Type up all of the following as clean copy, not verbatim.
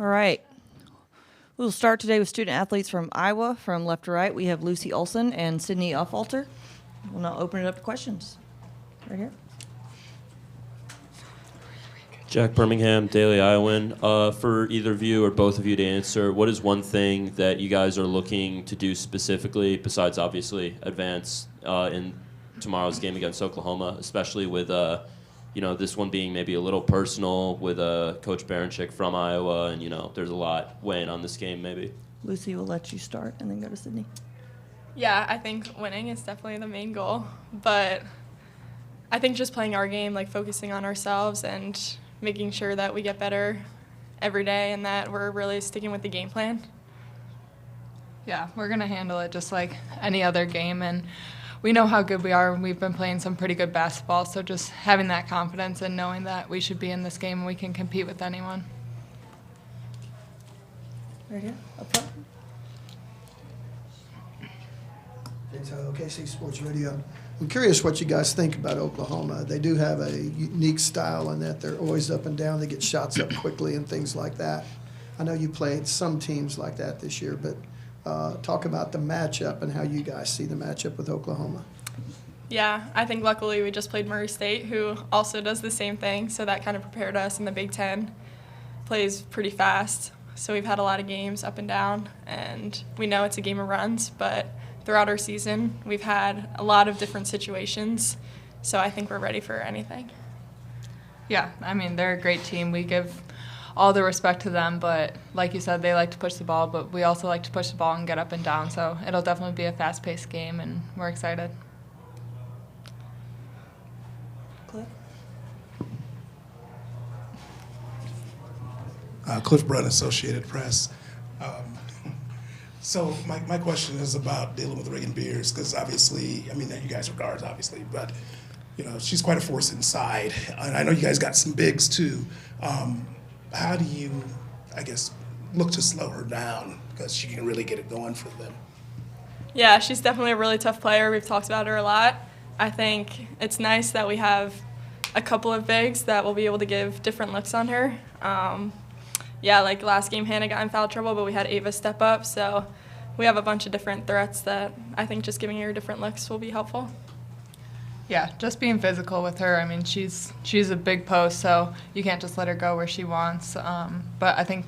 All right. We'll start today with student athletes from Iowa. From left to right, we have Lucy Olson and Sydney Uffalter. We'll now open it up to questions. Right here. Jack Birmingham, Daily Iowan. For either of you or both of you to answer, what is one thing that you guys are looking to do specifically, besides obviously advance in tomorrow's game against Oklahoma, especially with this one being maybe a little personal with Coach Baranchik from Iowa, and there's a lot weighing on this game maybe. Lucy will let you start and then go to Sydney. Yeah, I think winning is definitely the main goal, but I think just playing our game, like focusing on ourselves and making sure that we get better every day and that we're really sticking with the game plan. Yeah, we're going to handle it just like any other game, and we know how good we are. We've been playing some pretty good basketball, so just having that confidence and knowing that we should be in this game and we can compete with anyone. Right here, up front. Jensen, OKC Sports Radio. I'm curious what you guys think about Oklahoma. They do have a unique style in that they're always up and down. They get shots up quickly and things like that. I know you played some teams like that this year, but talk about the matchup and how you guys see the matchup with Oklahoma. Yeah, I think luckily we just played Murray State, who also does the same thing, so that kind of prepared us in the Big Ten. Plays pretty fast, so we've had a lot of games up and down, and we know it's a game of runs, but throughout our season, we've had a lot of different situations, so I think we're ready for anything. Yeah, I mean, they're a great team. We give all the respect to them, but like you said, they like to push the ball, but we also like to push the ball and get up and down, so it'll definitely be a fast-paced game, and we're excited. Cliff. Cliff Brunt, Associated Press. So my question is about dealing with Reagan Beers, because obviously, I mean, you guys are guards, obviously, but, she's quite a force inside. And I know you guys got some bigs, too. How do you, I guess, look to slow her down, because she can really get it going for them? Yeah, she's definitely a really tough player. We've talked about her a lot. I think it's nice that we have a couple of bigs that will be able to give different looks on her. Yeah, like last game, Hannah got in foul trouble, but we had Ava step up. So we have a bunch of different threats that I think just giving her different looks will be helpful. Yeah, just being physical with her. I mean, she's a big post, so you can't just let her go where she wants. But I think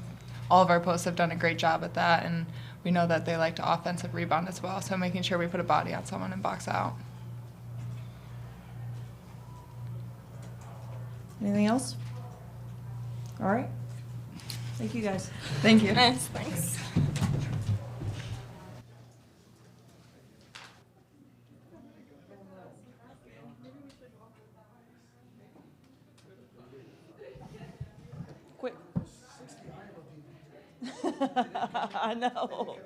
all of our posts have done a great job at that, and we know that they like to offensive rebound as well, so making sure we put a body on someone and box out. Anything else? All right. Thank you, guys. Thank you. Nice, thanks. Quick. I know.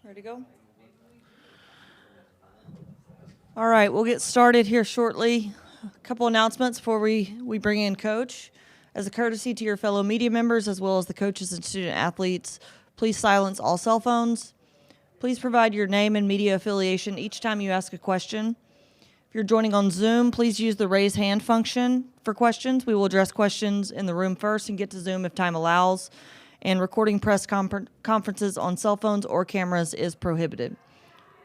Ready to go? All right, we'll get started here shortly. A couple announcements before we bring in Coach. As a courtesy to your fellow media members as well as the coaches and student athletes, please silence all cell phones. Please provide your name and media affiliation each time you ask a question. If you're joining on Zoom, please use the raise hand function for questions. We will address questions in the room first and get to Zoom if time allows. And recording press conferences on cell phones or cameras is prohibited.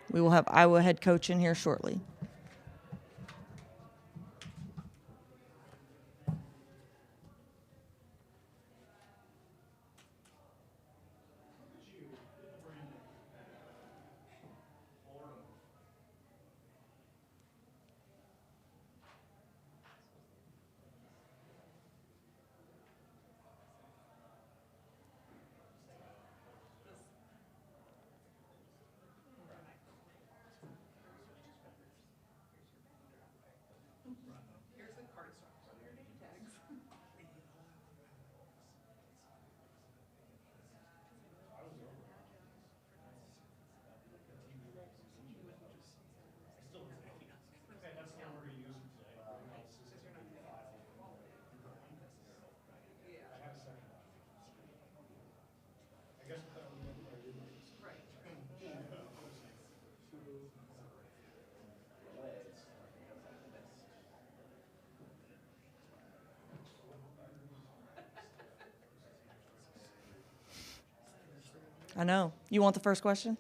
We will have Iowa head coach in here shortly. I know. You want the first question?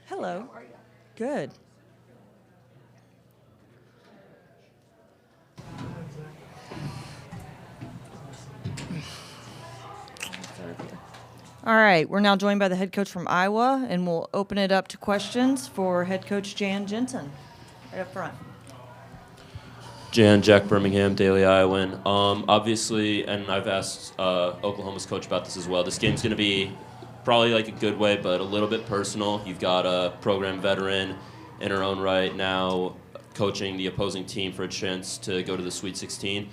Hello. How are you? Good. All right, we're now joined by the head coach from Iowa, and we'll open it up to questions for head coach Jensen, right up front. Jack Birmingham, Daily Iowan. Obviously, and I've asked Oklahoma's coach about this as well, this game's going to be probably like a good way, but a little bit personal. You've got a program veteran in her own right now coaching the opposing team for a chance to go to the Sweet 16.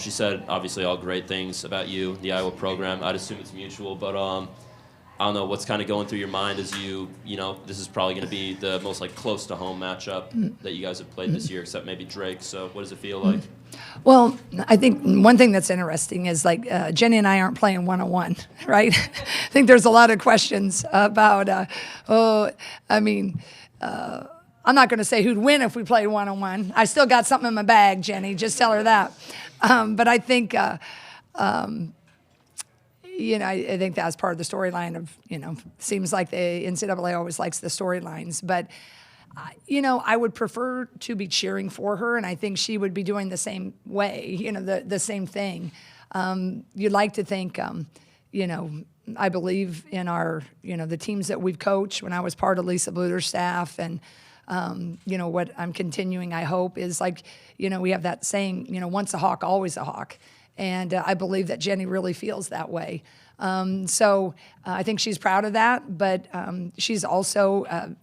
She said, obviously, all great things about you, the Iowa program. I'd assume it's mutual, but I don't know what's kind of going through your mind as you know, this is probably going to be the most like close to home matchup that you guys have played this year, except maybe Drake. So what does it feel like? Well, I think one thing that's interesting is like Jenny and I aren't playing one-on-one, right? I think there's a lot of questions about, I'm not going to say who'd win if we played one-on-one. I still got something in my bag, Jenny. Just tell her that. But I think, I think that's part of the storyline of, seems like the NCAA always likes the storylines. But, I would prefer to be cheering for her, and I think she would be doing the same way, the same thing. You'd like to think, I believe in our, the teams that we've coached when I was part of Lisa Bluter's staff, and what I'm continuing, I hope, is like, we have that saying, once a Hawk, always a Hawk. And I believe that Jenny really feels that way. So I think she's proud of that, but she's also an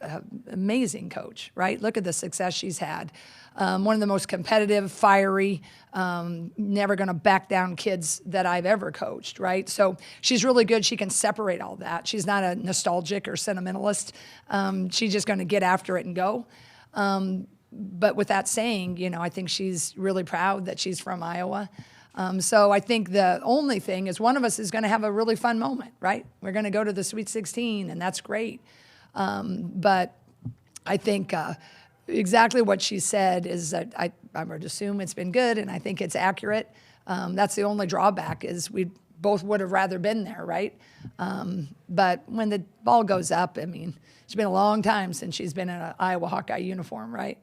amazing coach, right? Look at the success she's had. One of the most competitive, fiery, never going to back down kids that I've ever coached, right? So she's really good. She can separate all that. She's not a nostalgic or sentimentalist. She's just going to get after it and go. But with that saying, I think she's really proud that she's from Iowa. So I think the only thing is one of us is going to have a really fun moment, right? We're going to go to the Sweet 16, and that's great. But I think exactly what she said is that I would assume it's been good, and I think it's accurate. That's the only drawback is we both would have rather been there, right? But when the ball goes up, it's been a long time since she's been in an Iowa Hawkeye uniform, right?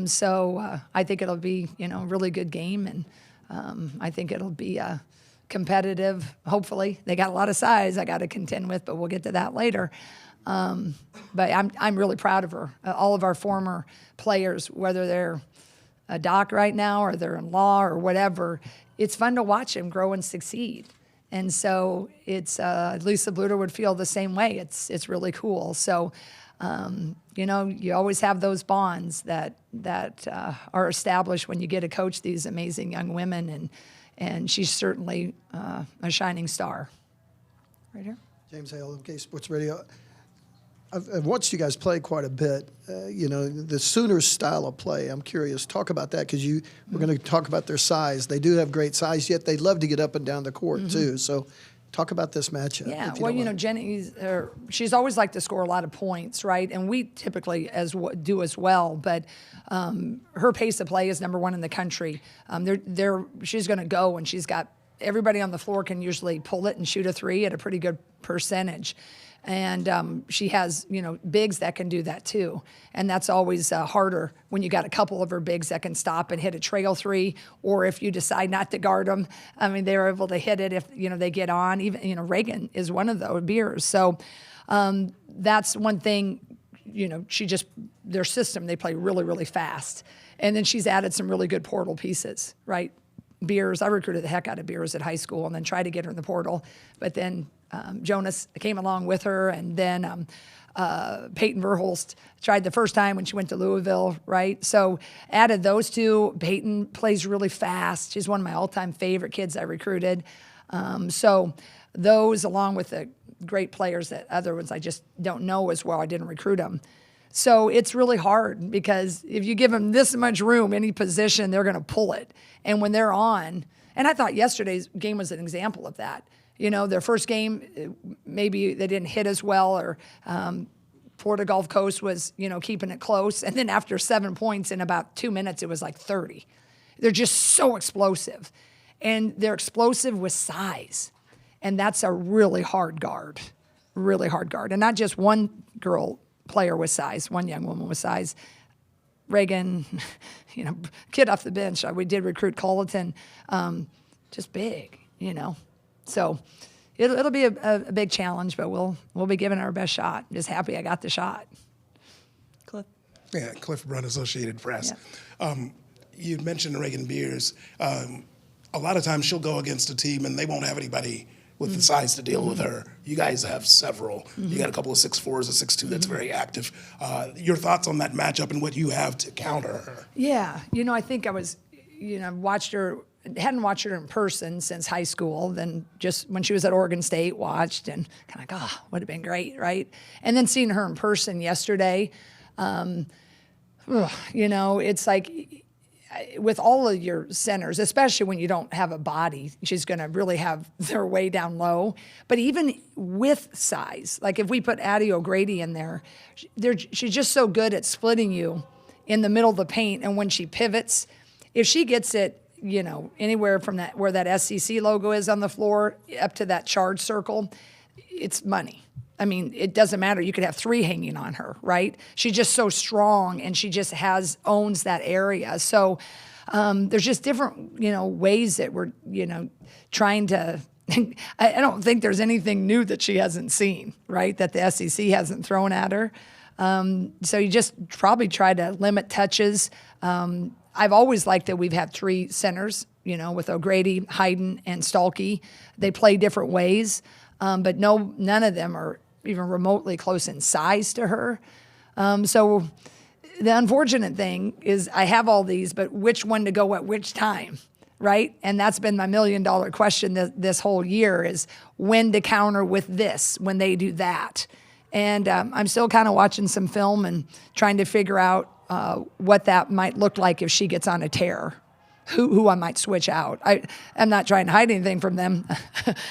So I think it'll be, a really good game, and I think it'll be competitive, hopefully. They got a lot of size I got to contend with, but we'll get to that later. But I'm really proud of her. All of our former players, whether they're a doc right now or they're in law or whatever, it's fun to watch them grow and succeed. And so it's Lisa Bluter would feel the same way. It's really cool. So you always have those bonds that are established when you get to coach these amazing young women, and she's certainly a shining star. Right here. James Hale, MK Sports Radio. I've watched you guys play quite a bit. The Sooners' style of play, I'm curious. Talk about that because we're going to talk about their size. They do have great size, yet they love to get up and down the court too. So talk about this matchup. Yeah, well, Jenny, she's always liked to score a lot of points, right? And we typically do as well. But her pace of play is number one in the country. She's going to go, and she's got everybody on the floor can usually pull it and shoot a three at a pretty good percentage. And she has, bigs that can do that too. And that's always harder when you got a couple of her bigs that can stop and hit a trail three, or if you decide not to guard them. They're able to hit it if, they get on. Even, Reagan is one of those, Beers. So that's one thing, their system, they play really, really fast. And then she's added some really good portal pieces, right? Beers, I recruited the heck out of Beers at high school and then tried to get her in the portal. But then Jonas came along with her, and then Peyton Verhulst tried the first time when she went to Louisville, right? So added those two. Peyton plays really fast. She's one of my all-time favorite kids I recruited. So those, along with the great players that other ones I just don't know as well, I didn't recruit them. So it's really hard because if you give them this much room, any position, they're going to pull it. And when they're on, and I thought yesterday's game was an example of that. Their first game, maybe they didn't hit as well, or Florida Gulf Coast was, keeping it close. And then after 7 points in about 2 minutes, it was like 30. They're just so explosive. And they're explosive with size. And that's a really hard guard. And not just one player with size, one young woman with size. Reagan, kid off the bench. We did recruit Colleton, just big, So it'll be a big challenge, but we'll be giving it our best shot. Just happy I got the shot. Cliff. Yeah, Cliff Brunt, Associated Press. Yeah. You mentioned Reagan Beers. A lot of times she'll go against a team and they won't have anybody with the size to deal with her. You guys have several. You got a couple of 6'4s, a 6'2 that's very active. Your thoughts on that matchup and what you have to counter her? Yeah, I think I was, hadn't watched her in person since high school, then just when she was at Oregon State, watched and kind of would have been great, right? And then seeing her in person yesterday, it's like with all of your centers, especially when you don't have a body, she's going to really have their way down low. But even with size, like if we put Addie O'Grady in there, she's just so good at splitting you in the middle of the paint. And when she pivots, if she gets it, anywhere from that where that SEC logo is on the floor up to that charge circle, it's money. It doesn't matter. You could have three hanging on her, right? She's just so strong, and she just owns that area. So there's just different, ways that we're, trying to. I don't think there's anything new that she hasn't seen, right? That the SEC hasn't thrown at her. So you just probably try to limit touches. I've always liked that we've had three centers, with O'Grady, Hayden, and Stalkey. They play different ways, but none of them are even remotely close in size to her. So the unfortunate thing is I have all these, but which one to go at which time, right? And that's been my $1 million question this whole year is when to counter with this, when they do that. And I'm still kind of watching some film and trying to figure out, what that might look like if she gets on a tear. Who I might switch out. I'm not trying to hide anything from them.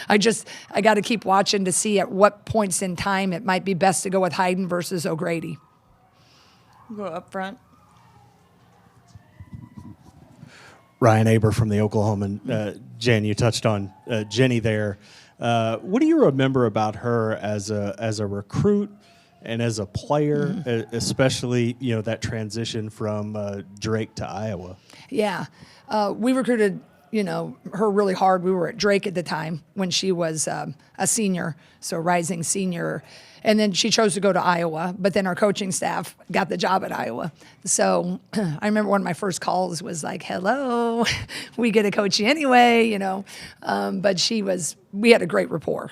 I got to keep watching to see at what points in time it might be best to go with Hayden versus O'Grady. Go up front. Ryan Aber from the Oklahoman. Jen, you touched on Jenny there. What do you remember about her as a recruit and as a player, especially that transition from Drake to Iowa? Yeah, we recruited her really hard. We were at Drake at the time when she was a senior, so rising senior. And then she chose to go to Iowa, but then our coaching staff got the job at Iowa. So I remember one of my first calls was like, hello, we get to coach you anyway, But we had a great rapport.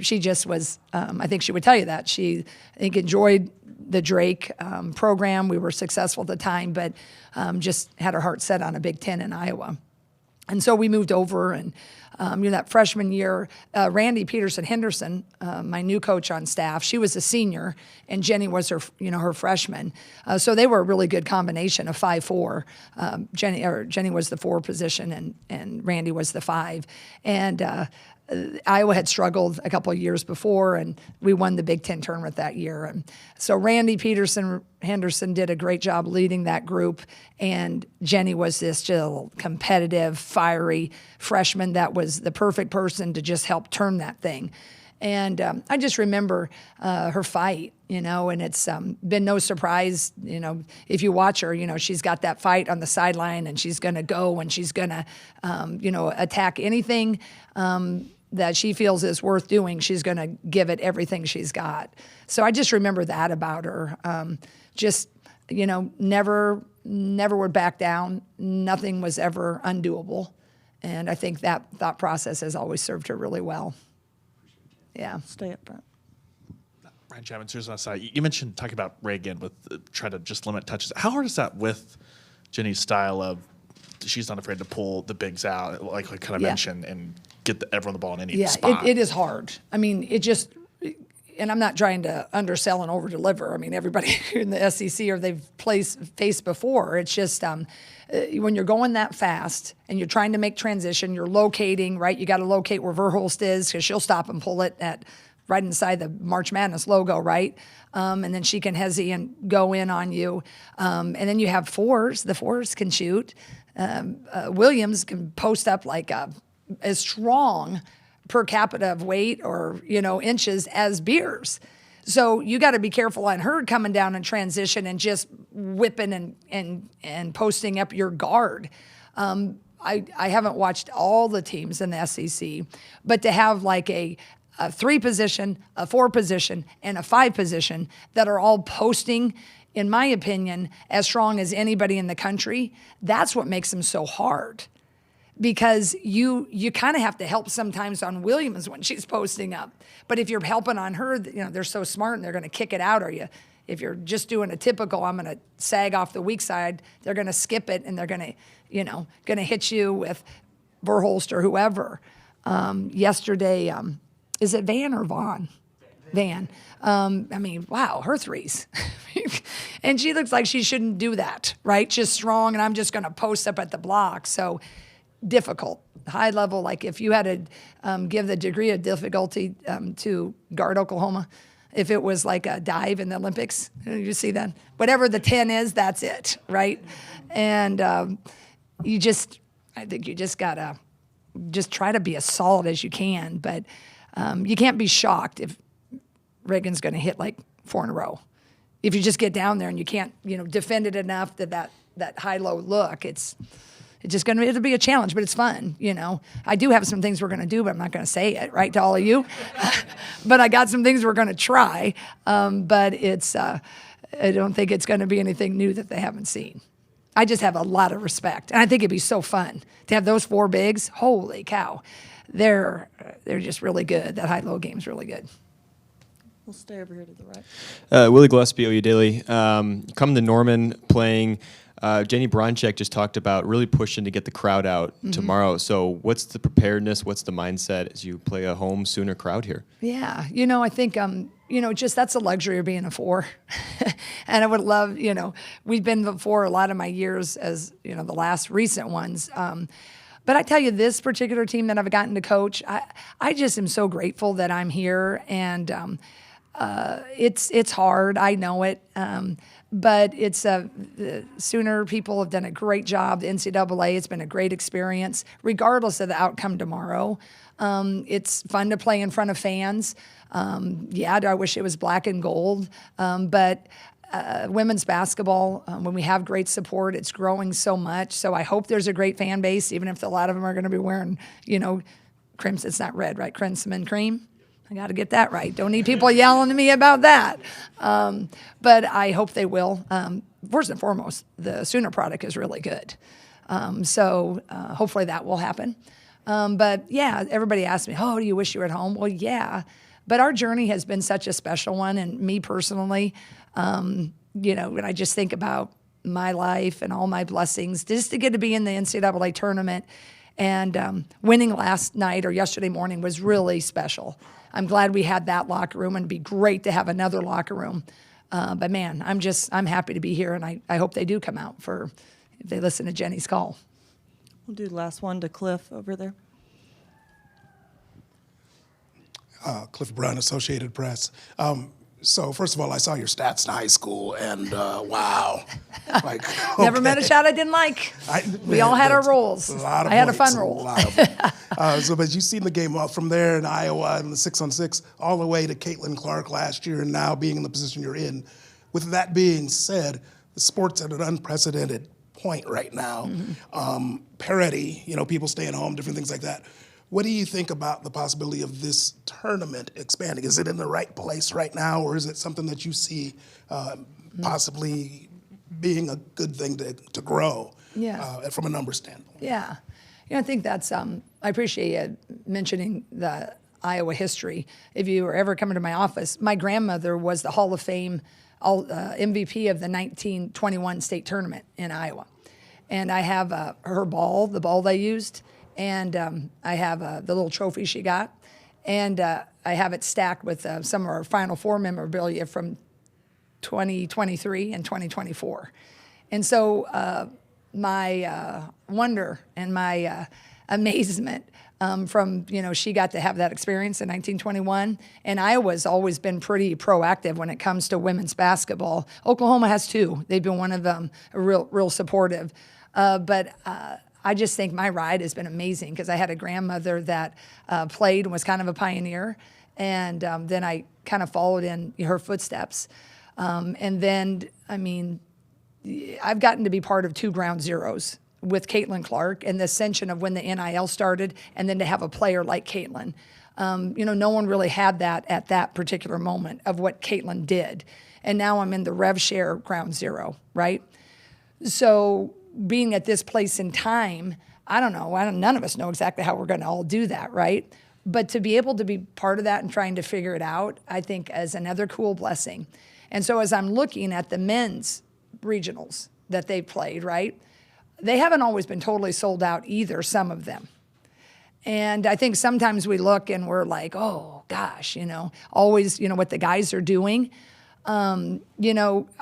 She just was, I think she would tell you that. I think, enjoyed the Drake program. We were successful at the time, but just had her heart set on a Big Ten in Iowa. And so we moved over, and that freshman year, Randy Peterson-Henderson, my new coach on staff, she was a senior, and Jenny was her freshman. So they were a really good combination of 5'4". Jenny was the 4 position, and Randy was the 5. And Iowa had struggled a couple of years before, and we won the Big Ten tournament that year. And so Randy Peterson-Henderson did a great job leading that group, and Jenny was this just competitive, fiery freshman that was the perfect person to just help turn that thing. And I just remember her fight, and it's been no surprise, if you watch her, she's got that fight on the sideline, and she's going to go, and she's going to, attack anything that she feels is worth doing. She's going to give it everything she's got. So I just remember that about her. Never would back down. Nothing was ever undoable. And I think that thought process has always served her really well. Yeah. Stay up front. Ryan Chapman, seriously on the side. You mentioned talking about Reagan with trying to just limit touches. How hard is that with Jenny's style of she's not afraid to pull the bigs out, like I kind of mentioned, and get everyone the ball in any spot? It is hard. I mean, and I'm not trying to undersell and over-deliver. I mean, everybody in the SEC or they've faced before. It's just when you're going that fast and you're trying to make transition, you're locating, right? You got to locate where Verhulst is because she'll stop and pull it right inside the March Madness logo, right? And then she can hezzy and go in on you. And then you have 4s. The 4s can shoot. Williams can post up like as strong per capita of weight or inches as Beers. So you got to be careful on her coming down in transition and just whipping and posting up your guard. I haven't watched all the teams in the SEC, but to have like a 3 position, a 4 position, and a 5 position that are all posting, in my opinion, as strong as anybody in the country, that's what makes them so hard. Because you kind of have to help sometimes on Williams when she's posting up. But if you're helping on her, they're so smart and they're going to kick it out. Or if you're just doing a typical, I'm going to sag off the weak side, they're going to skip it and they're going to hit you with Verhulst or whoever. Yesterday, is it Van or Vaughn? Van. Wow, her 3s. And she looks like she shouldn't do that, right? She's strong, and I'm just going to post up at the block. So difficult, high level. Like if you had to give the degree of difficulty to guard Oklahoma, if it was like a dive in the Olympics, you see that? Whatever the 10 is, that's it, right? And I think you just got to just try to be as solid as you can. But you can't be shocked if Reagan's going to hit like 4 in a row. If you just get down there and you can't, defend it enough that high-low look, it'll be a challenge, but it's fun, I do have some things we're going to do, but I'm not going to say it, right, to all of you. But I got some things we're going to try, but I don't think it's going to be anything new that they haven't seen. I just have a lot of respect, and I think it'd be so fun to have those 4 bigs. Holy cow. They're just really good. That high-low game's really good. We'll stay over here to the right. Willie Gillespie, OU Daily. Come to Norman playing. Jenny Bronchek just talked about really pushing to get the crowd out tomorrow. So what's the preparedness? What's the mindset as you play a home Sooner crowd here? Yeah, I think, just that's a luxury of being a 4. And I would love, we've been the 4 a lot of my years as, the last recent ones. But I tell you, this particular team that I've gotten to coach, I just am so grateful that I'm here. And it's hard. I know it. But it's the Sooner people have done a great job. The NCAA, it's been a great experience, regardless of the outcome tomorrow. It's fun to play in front of fans. Yeah, I wish it was black and gold. But women's basketball, when we have great support, it's growing so much. So I hope there's a great fan base, even if a lot of them are going to be wearing, crimson. It's not red, right? Crimson and cream. I got to get that right. Don't need people yelling at me about that. But I hope they will. First and foremost, the Sooner product is really good. So hopefully that will happen. But yeah, everybody asks me, oh, do you wish you were at home? Well, yeah. But our journey has been such a special one. And me personally, when I just think about my life and all my blessings, just to get to be in the NCAA tournament and winning last night or yesterday morning was really special. I'm glad we had that locker room, and it'd be great to have another locker room. But man, I'm happy to be here, and I hope they do come out if they listen to Jenny's call. We'll do the last one to Cliff over there. Cliff Brown, Associated Press. So first of all, I saw your stats in high school, and wow, like Never met a shot I didn't like. We all had our roles. I had a fun role. But you've seen the game from there in Iowa and the 6-on-6 all the way to Caitlin Clark last year, and now being in the position you're in. With that being said, the sport's at an unprecedented point right now. Parity, people staying home, different things like that. What do you think about the possibility of this tournament expanding? Is it in the right place right now, or is it something that you see possibly being a good thing to grow from a number standpoint? Yeah. I think that's, I appreciate you mentioning the Iowa history. If you were ever coming to my office, my grandmother was the Hall of Fame MVP of the 1921 state tournament in Iowa. And I have her ball, the ball they used, and I have the little trophy she got, and I have it stacked with some of our Final Four memorabilia from 2023 and 2024. And so my wonder and my amazement from, she got to have that experience in 1921, and Iowa's always been pretty proactive when it comes to women's basketball. Oklahoma has too. They've been one of them, real supportive. But I just think my ride has been amazing because I had a grandmother that played and was kind of a pioneer, and then I kind of followed in her footsteps. And then, I've gotten to be part of 2 ground zeros with Caitlin Clark and the ascension of when the NIL started, and then to have a player like Caitlin. No one really had that at that particular moment of what Caitlin did. And now I'm in the Rev Share ground zero, right? So being at this place in time, I don't know. None of us know exactly how we're going to all do that, right? But to be able to be part of that and trying to figure it out, I think is another cool blessing. And so as I'm looking at the men's regionals that they've played, right, they haven't always been totally sold out either, some of them. And I think sometimes we look and we're like, oh, gosh, always, what the guys are doing. I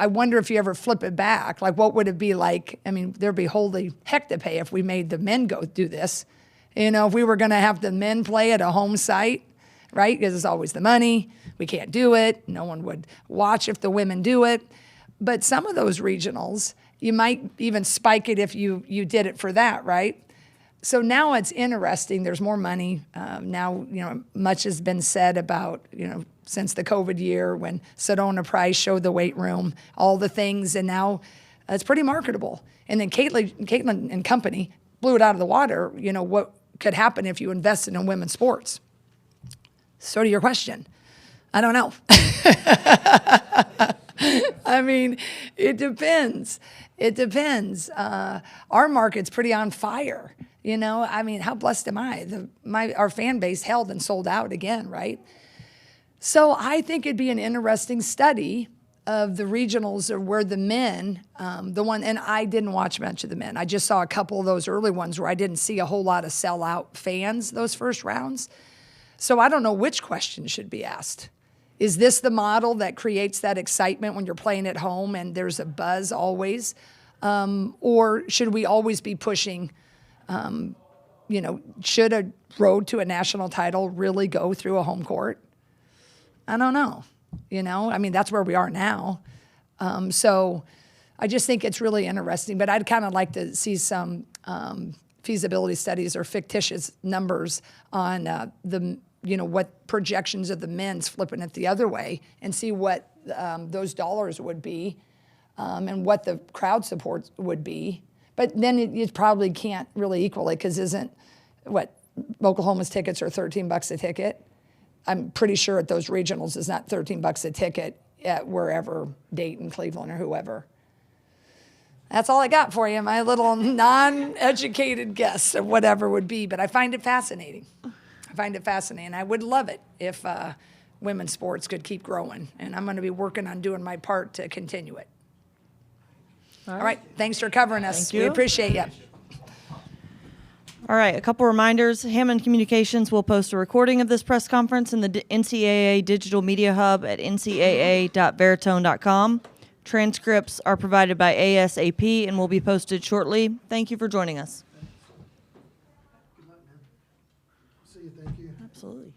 wonder if you ever flip it back, like what would it be like? There'd be holy heck to pay if we made the men go do this. If we were going to have the men play at a home site, right? Because it's always the money. We can't do it. No one would watch if the women do it. But some of those regionals, you might even spike it if you did it for that, right? So now it's interesting. There's more money. Now, much has been said about, since the COVID year when Sedona Price showed the weight room, all the things, and now it's pretty marketable. And then Caitlin and company blew it out of the water, what could happen if you invested in women's sports. So to your question, I don't know. It depends. It depends. Our market's pretty on fire. How blessed am I? Our fan base held and sold out again, right? So I think it'd be an interesting study of the regionals, or where the men, and I didn't watch much of the men. I just saw a couple of those early ones where I didn't see a whole lot of sellout fans those first rounds. So I don't know which question should be asked. Is this the model that creates that excitement when you're playing at home and there's a buzz always? Or should we always be pushing, should a road to a national title really go through a home court? I don't know. That's where we are now. So I just think it's really interesting. But I'd kind of like to see some feasibility studies or fictitious numbers on what projections of the men's flipping it the other way, and see what those dollars would be, and what the crowd support would be. But then you probably can't really equal it, because Oklahoma's tickets are $13 a ticket. I'm pretty sure at those regionals it's not $13 a ticket at wherever, Dayton, Cleveland, or whoever. That's all I got for you, my little non-educated guess of whatever would be. But I find it fascinating. I would love it if women's sports could keep growing. And I'm going to be working on doing my part to continue it. All right. Thanks for covering us. Thank you. We appreciate you. All right, a couple reminders. Hammond Communications will post a recording of this press conference in the NCAA Digital Media Hub at ncaa.veritone.com. Transcripts are provided by ASAP and will be posted shortly. Thank you for joining us. See you. Thank you. Absolutely.